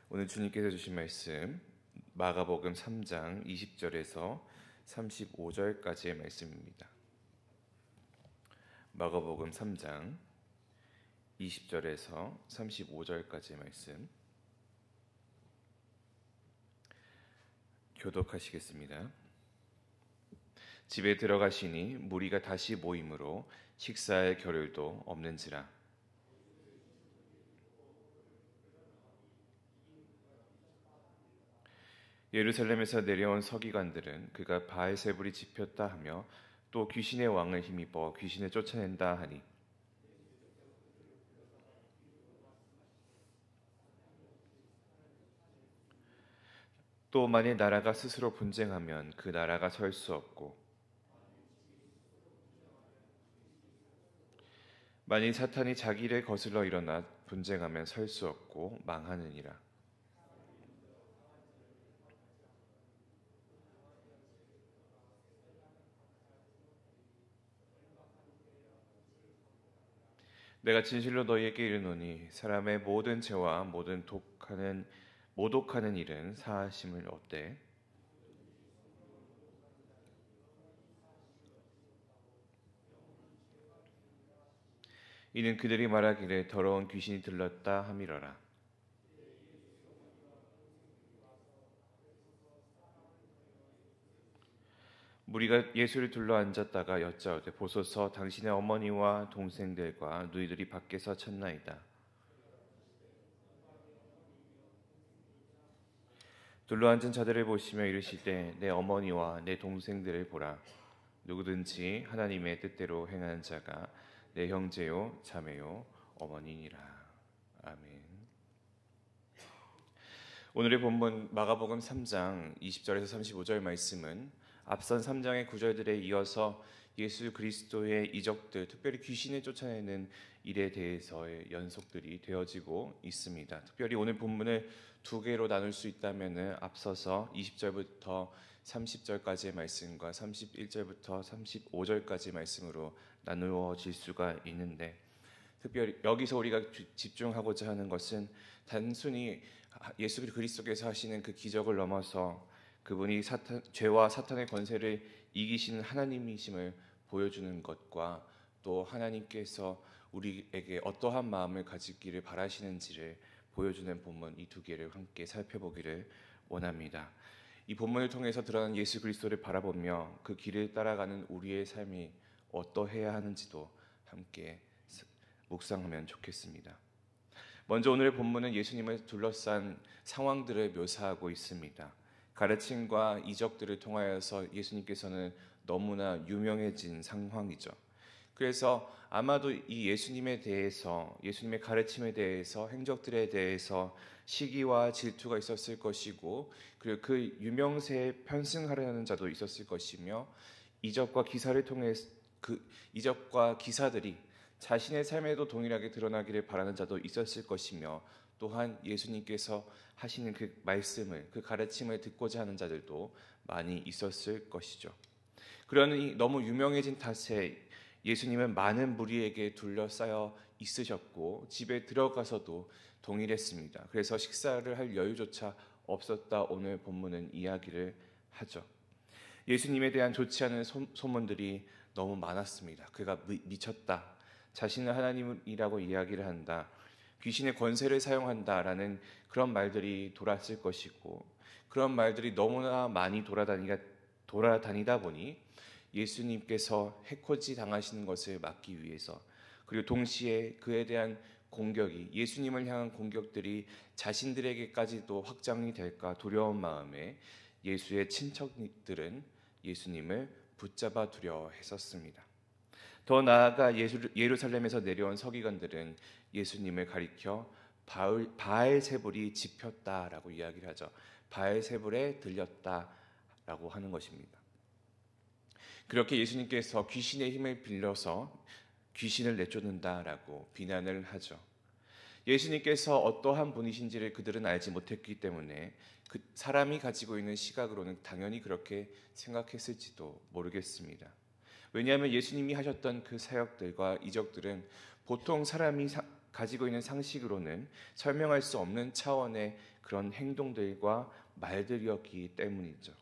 오늘 주님께서 주신 말씀 마가복음 3장 20절에서 35절까지의 말씀입니다. 마가복음 3장 20절에서 35절까지의 말씀 교독하시겠습니다. 집에 들어가시니 무리가 다시 모임으로 식사할 겨를도 없는지라. 예루살렘에서 내려온 서기관들은 그가 바알세불이 집혔다 하며 또 귀신의 왕을 힘입어 귀신을 쫓아낸다 하니 또 만일 나라가 스스로 분쟁하면 그 나라가 설 수 없고 만일 사탄이 자기를 거슬러 일어나 분쟁하면 설 수 없고 망하느니라. 내가 진실로 너희에게 이르노니 사람의 모든 죄와 모독하는 일은 사하심을 얻되 이는 그들이 말하기를 더러운 귀신이 들렀다 함이러라. 무리가 예수를 둘러 앉았다가 여짜오되 보소서 당신의 어머니와 동생들과 누이들이 밖에서 찾나이다. 둘러 앉은 자들을 보시며 이르시되 내 어머니와 내 동생들을 보라. 누구든지 하나님의 뜻대로 행하는 자가 내 형제요 자매요 어머니니라. 아멘. 오늘의 본문 마가복음 3장 20절에서 35절 말씀은 앞선 3장의 구절들에 이어서 예수 그리스도의 이적들, 특별히 귀신을 쫓아내는 일에 대해서의 연속들이 되어지고 있습니다. 특별히 오늘 본문을 두 개로 나눌 수 있다면 앞서서 20절부터 30절까지의 말씀과 31절부터 35절까지의 말씀으로 나누어질 수가 있는데, 특별히 여기서 우리가 집중하고자 하는 것은 단순히 예수 그리스도께서 하시는 그 기적을 넘어서 그분이 죄와 사탄의 권세를 이기시는 하나님이심을 보여주는 것과 또 하나님께서 우리에게 어떠한 마음을 가지기를 바라시는지를 보여주는 본문, 이 두 개를 함께 살펴보기를 원합니다. 이 본문을 통해서 드러난 예수 그리스도를 바라보며 그 길을 따라가는 우리의 삶이 어떠해야 하는지도 함께 묵상하면 좋겠습니다. 먼저 오늘의 본문은 예수님을 둘러싼 상황들을 묘사하고 있습니다. 가르침과 이적들을 통하여서 예수님께서는 너무나 유명해진 상황이죠. 그래서 아마도 이 예수님에 대해서, 예수님의 가르침에 대해서, 행적들에 대해서 시기와 질투가 있었을 것이고, 그리고 그 유명세에 편승하려는 자도 있었을 것이며, 이적과 기사들이 자신의 삶에도 동일하게 드러나기를 바라는 자도 있었을 것이며, 또한 예수님께서 하시는 그 말씀을, 그 가르침을 듣고자 하는 자들도 많이 있었을 것이죠. 그러니 너무 유명해진 탓에 예수님은 많은 무리에게 둘러싸여 있으셨고 집에 들어가서도 동일했습니다. 그래서 식사를 할 여유조차 없었다 오늘 본문은 이야기를 하죠. 예수님에 대한 좋지 않은 소문들이 너무 많았습니다. 그가 미쳤다, 자신을 하나님이라고 이야기를 한다, 귀신의 권세를 사용한다라는 그런 말들이 돌았을 것이고, 그런 말들이 너무나 많이 돌아다니다 보니 예수님께서 해코지 당하시는 것을 막기 위해서, 그리고 동시에 그에 대한 공격이, 예수님을 향한 공격들이 자신들에게까지도 확장이 될까 두려운 마음에 예수의 친척들은 예수님을 붙잡아 두려 했었습니다. 더 나아가 예루살렘에서 내려온 서기관들은 예수님을 가리켜 바알세불이 집혔다라고 이야기를 하죠. 바알세불에 들렸다라고 하는 것입니다. 그렇게 예수님께서 귀신의 힘을 빌려서 귀신을 내쫓는다라고 비난을 하죠. 예수님께서 어떠한 분이신지를 그들은 알지 못했기 때문에 그 사람이 가지고 있는 시각으로는 당연히 그렇게 생각했을지도 모르겠습니다. 왜냐하면 예수님이 하셨던 그 사역들과 이적들은 보통 사람이 가지고 있는 상식으로는 설명할 수 없는 차원의 그런 행동들과 말들이었기 때문이죠.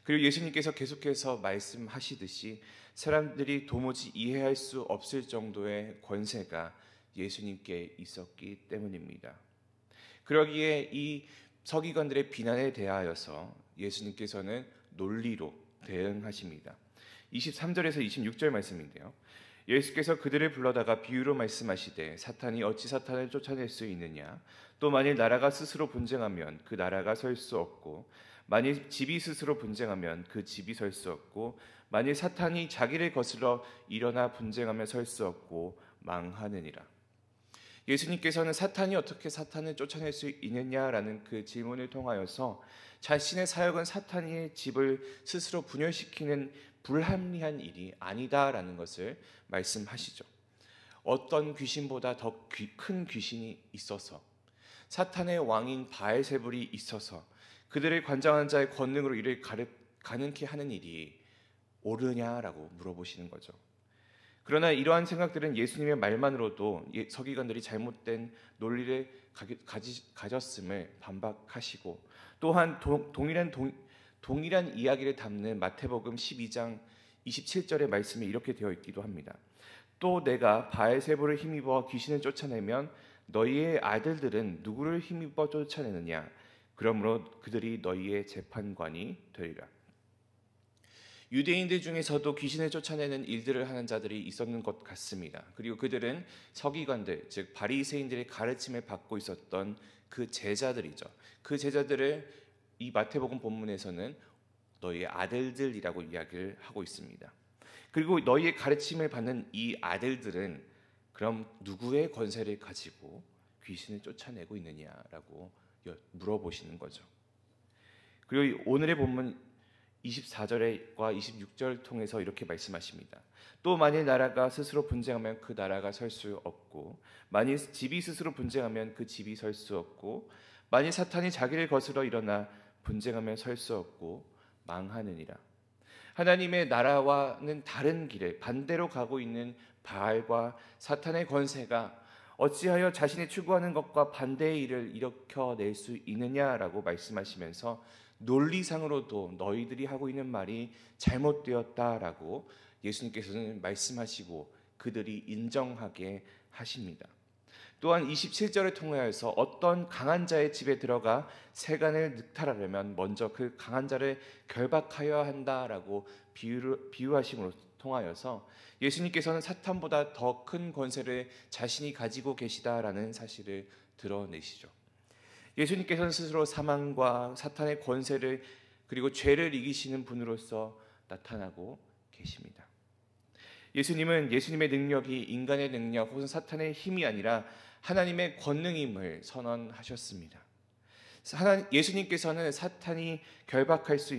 그리고 예수님께서 계속해서 말씀하시듯이 사람들이 도무지 이해할 수 없을 정도의 권세가 예수님께 있었기 때문입니다. 그러기에 이 서기관들의 비난에 대하여서 예수님께서는 논리로 대응하십니다. 23절에서 26절 말씀인데요. 예수께서 그들을 불러다가 비유로 말씀하시되 사탄이 어찌 사탄을 쫓아낼 수 있느냐? 또 만일 나라가 스스로 분쟁하면 그 나라가 설 수 없고 만일 집이 스스로 분쟁하면 그 집이 설 수 없고 만일 사탄이 자기를 거슬러 일어나 분쟁하며 설 수 없고 망하느니라. 예수님께서는 사탄이 어떻게 사탄을 쫓아낼 수 있느냐라는 그 질문을 통하여서 자신의 사역은 사탄의 집을 스스로 분열시키는 불합리한 일이 아니다라는 것을 말씀하시죠. 어떤 귀신보다 더 큰 귀신이 있어서 사탄의 왕인 바알세불이 있어서 그들을 관장한 자의 권능으로 이를 가능케 하는 일이 옳으냐라고 물어보시는 거죠. 그러나 이러한 생각들은 예수님의 말만으로도 서기관들이 잘못된 논리를 가졌음을 반박하시고 또한 동일한 이야기를 담는 마태복음 12장 27절의 말씀이 이렇게 되어 있기도 합니다. 또 내가 바알세불을 힘입어 귀신을 쫓아내면 너희의 아들들은 누구를 힘입어 쫓아내느냐? 그러므로 그들이 너희의 재판관이 되리라. 유대인들 중에서도 귀신을 쫓아내는 일들을 하는 자들이 있었는 것 같습니다. 그리고 그들은 서기관들, 즉 바리새인들의 가르침을 받고 있었던 그 제자들이죠. 그 제자들을 이 마태복음 본문에서는 너희의 아들들이라고 이야기를 하고 있습니다. 그리고 너희의 가르침을 받는 이 아들들은 그럼 누구의 권세를 가지고 귀신을 쫓아내고 있느냐라고 물어보시는 거죠. 그리고 오늘의 본문 24절과 26절 통해서 이렇게 말씀하십니다. 또 만일 나라가 스스로 분쟁하면 그 나라가 설 수 없고 만일 집이 스스로 분쟁하면 그 집이 설 수 없고 만일 사탄이 자기를 거스러 일어나 분쟁하면 설 수 없고 망하느니라. 하나님의 나라와는 다른 길을 반대로 가고 있는 바알과 사탄의 권세가 어찌하여 자신이 추구하는 것과 반대의 일을 일으켜낼 수 있느냐라고 말씀하시면서 논리상으로도 너희들이 하고 있는 말이 잘못되었다라고 예수님께서는 말씀하시고 그들이 인정하게 하십니다. 또한 27절을 통하여서 어떤 강한 자의 집에 들어가 세간을 늑탈하려면 먼저 그 강한 자를 결박하여야 한다라고 비유하심으로 통하여서 예수님께서는 사탄보다 더 큰 권세를 자신이 가지고 계시다라는 사실을 드러내시죠. 예수님께서는 스스로 사망과 사탄의 권세를 그리고 죄를 이기시는 분으로서 나타나고 계십니다. 예수님은 예수님의 능력이 인간의 능력 혹은 사탄의 힘이 아니라 하나님의 권능임을 선언하셨습니다. 예수님께서는 사탄을 결박할 수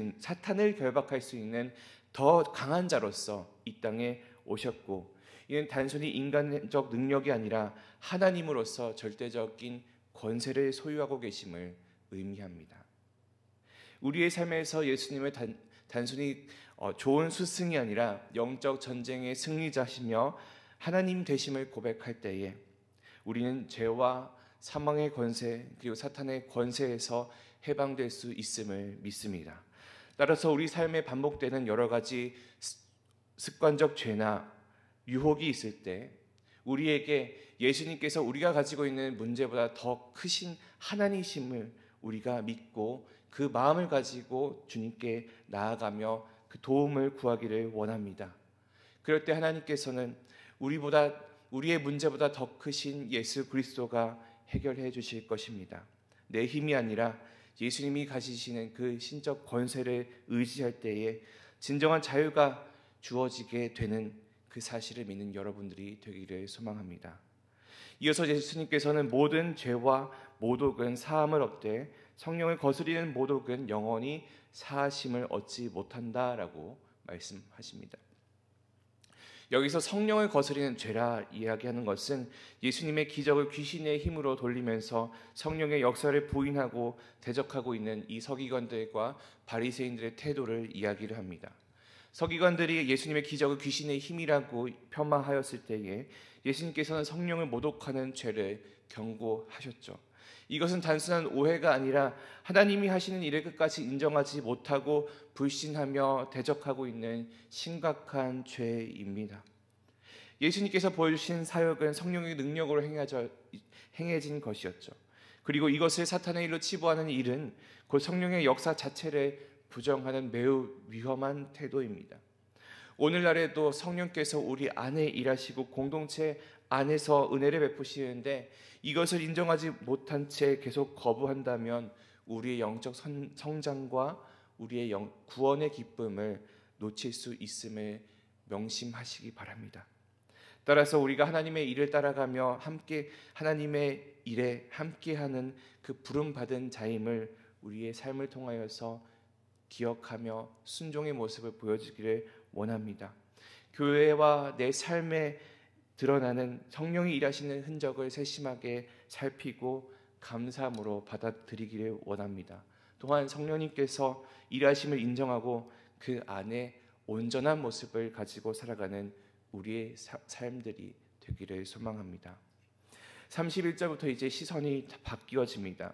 있는 더 강한 자로서 이 땅에 오셨고 이는 단순히 인간적 능력이 아니라 하나님으로서 절대적인 권세를 소유하고 계심을 의미합니다. 우리의 삶에서 예수님을 단순히 좋은 스승이 아니라 영적 전쟁의 승리자시며 하나님 되심을 고백할 때에 우리는 죄와 사망의 권세 그리고 사탄의 권세에서 해방될 수 있음을 믿습니다. 따라서 우리 삶에 반복되는 여러 가지 습관적 죄나 유혹이 있을 때 우리에게 예수님께서 우리가 가지고 있는 문제보다 더 크신 하나님이심을 우리가 믿고 그 마음을 가지고 주님께 나아가며 그 도움을 구하기를 원합니다. 그럴 때 하나님께서는 우리의 문제보다 더 크신 예수 그리스도가 해결해 주실 것입니다. 내 힘이 아니라 예수님이 가지시는 그 신적 권세를 의지할 때에 진정한 자유가 주어지게 되는 그 사실을 믿는 여러분들이 되기를 소망합니다. 이어서 예수님께서는 모든 죄와 모독은 사함을 얻되 성령을 거스리는 모독은 영원히 사하심을 얻지 못한다라고 말씀하십니다. 여기서 성령을 거스리는 죄라 이야기하는 것은 예수님의 기적을 귀신의 힘으로 돌리면서 성령의 역사를 부인하고 대적하고 있는 이 서기관들과 바리새인들의 태도를 이야기를 합니다. 서기관들이 예수님의 기적을 귀신의 힘이라고 폄하하였을 때에 예수님께서는 성령을 모독하는 죄를 경고하셨죠. 이것은 단순한 오해가 아니라 하나님이 하시는 일을 끝까지 인정하지 못하고 불신하며 대적하고 있는 심각한 죄입니다. 예수님께서 보여주신 사역은 성령의 능력으로 행해진 것이었죠. 그리고 이것을 사탄의 일로 치부하는 일은 곧 성령의 역사 자체를 부정하는 매우 위험한 태도입니다. 오늘날에도 성령께서 우리 안에 일하시고 공동체 안에서 은혜를 베푸시는데 이것을 인정하지 못한 채 계속 거부한다면 우리의 영적 성장과 우리의 구원의 기쁨을 놓칠 수 있음을 명심하시기 바랍니다. 따라서 우리가 하나님의 일을 따라가며 함께 하나님의 일에 함께하는 그 부름받은 자임을 우리의 삶을 통하여서 기억하며 순종의 모습을 보여주기를 원합니다. 교회와 내 삶에 드러나는 성령이 일하시는 흔적을 세심하게 살피고 감사함으로 받아들이기를 원합니다. 또한 성령님께서 일하심을 인정하고 그 안에 온전한 모습을 가지고 살아가는 우리의 삶들이 되기를 소망합니다. 31절부터 이제 시선이 바뀌어집니다.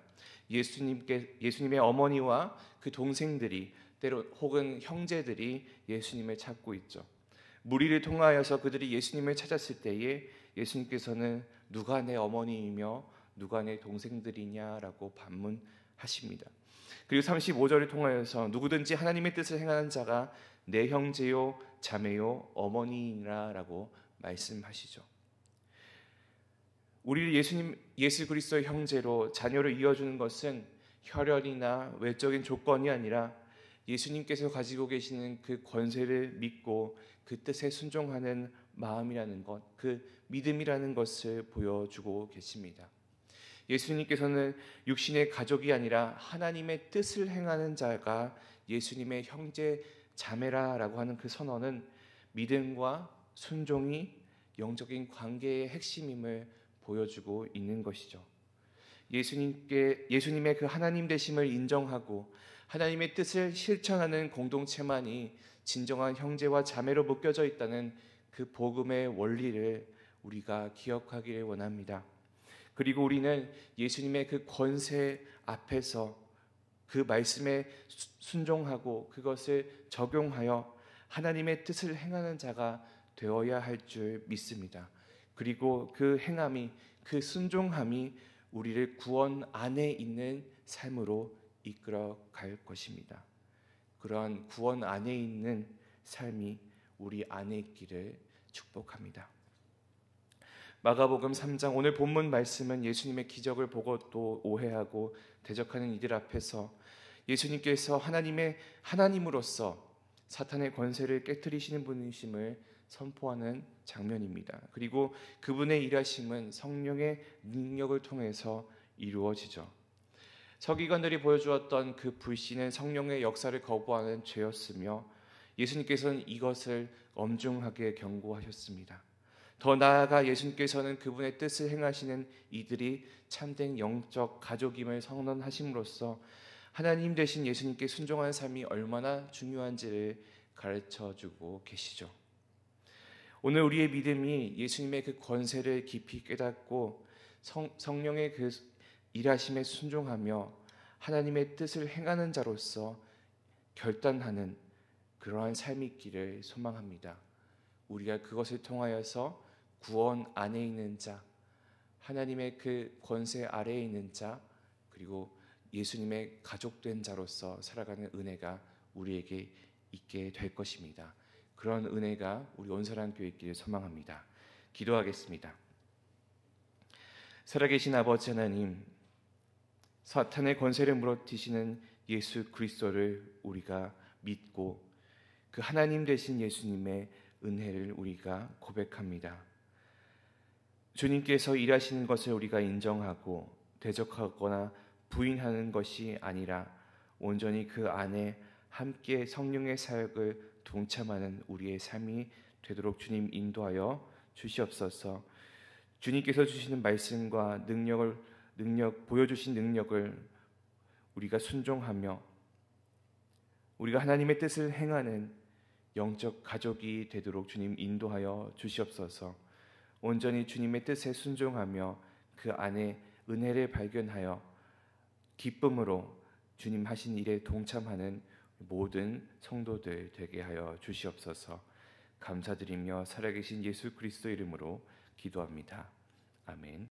예수님의 어머니와 그 동생들이 때로 혹은 형제들이 예수님을 찾고 있죠. 무리를 통하여서 그들이 예수님을 찾았을 때에 예수님께서는 누가 내 어머니이며 누가 내 동생들이냐라고 반문하십니다. 그리고 35절을 통하여서 누구든지 하나님의 뜻을 행하는 자가 내 형제요 자매요 어머니이라라고 말씀하시죠. 우리를 예수 그리스도의 형제로 자녀를 이어주는 것은 혈연이나 외적인 조건이 아니라 예수님께서 가지고 계시는 그 권세를 믿고 그 뜻에 순종하는 마음이라는 것, 그 믿음이라는 것을 보여주고 계십니다. 예수님께서는 육신의 가족이 아니라 하나님의 뜻을 행하는 자가 예수님의 형제 자매라라고 하는 그 선언은 믿음과 순종이 영적인 관계의 핵심임을 보여주고 있는 것이죠. 예수님의 그 하나님 되심을 인정하고 하나님의 뜻을 실천하는 공동체만이 진정한 형제와 자매로 묶여져 있다는 그 복음의 원리를 우리가 기억하기를 원합니다. 그리고 우리는 예수님의 그 권세 앞에서 그 말씀에 순종하고 그것을 적용하여 하나님의 뜻을 행하는 자가 되어야 할 줄 믿습니다. 그리고 그 행함이, 그 순종함이 우리를 구원 안에 있는 삶으로 이끌어 갈 것입니다. 그러한 구원 안에 있는 삶이 우리 안에 있기를 축복합니다. 마가복음 3장 오늘 본문 말씀은 예수님의 기적을 보고 또 오해하고 대적하는 이들 앞에서 예수님께서 하나님으로서 사탄의 권세를 깨트리시는 분이심을 선포하는 장면입니다. 그리고 그분의 일하심은 성령의 능력을 통해서 이루어지죠. 서기관들이 보여주었던 그 불신은 성령의 역사를 거부하는 죄였으며 예수님께서는 이것을 엄중하게 경고하셨습니다. 더 나아가 예수님께서는 그분의 뜻을 행하시는 이들이 참된 영적 가족임을 선언하심으로써 하나님 되신 예수님께 순종하는 삶이 얼마나 중요한지를 가르쳐주고 계시죠. 오늘 우리의 믿음이 예수님의 그 권세를 깊이 깨닫고 성령의 그 일하심에 순종하며 하나님의 뜻을 행하는 자로서 결단하는 그러한 삶이 있기를 소망합니다. 우리가 그것을 통하여서 구원 안에 있는 자, 하나님의 그 권세 아래에 있는 자, 그리고 예수님의 가족된 자로서 살아가는 은혜가 우리에게 있게 될 것입니다. 그런 은혜가 우리 온사랑교회 있기를 소망합니다. 기도하겠습니다. 살아계신 아버지 하나님, 사탄의 권세를 물어티시는 예수 그리스도를 우리가 믿고 그 하나님 되신 예수님의 은혜를 우리가 고백합니다. 주님께서 일하시는 것을 우리가 인정하고 대적하거나 부인하는 것이 아니라 온전히 그 안에 함께 성령의 사역을 동참하는 우리의 삶이 되도록 주님 인도하여 주시옵소서. 주님께서 주시는 말씀과 보여주신 능력을 우리가 순종하며 우리가 하나님의 뜻을 행하는 영적 가족이 되도록 주님 인도하여 주시옵소서. 온전히 주님의 뜻에 순종하며 그 안에 은혜를 발견하여 기쁨으로 주님 하신 일에 동참하는 모든 성도들 되게 하여 주시옵소서. 감사드리며 살아계신 예수 그리스도 이름으로 기도합니다. 아멘.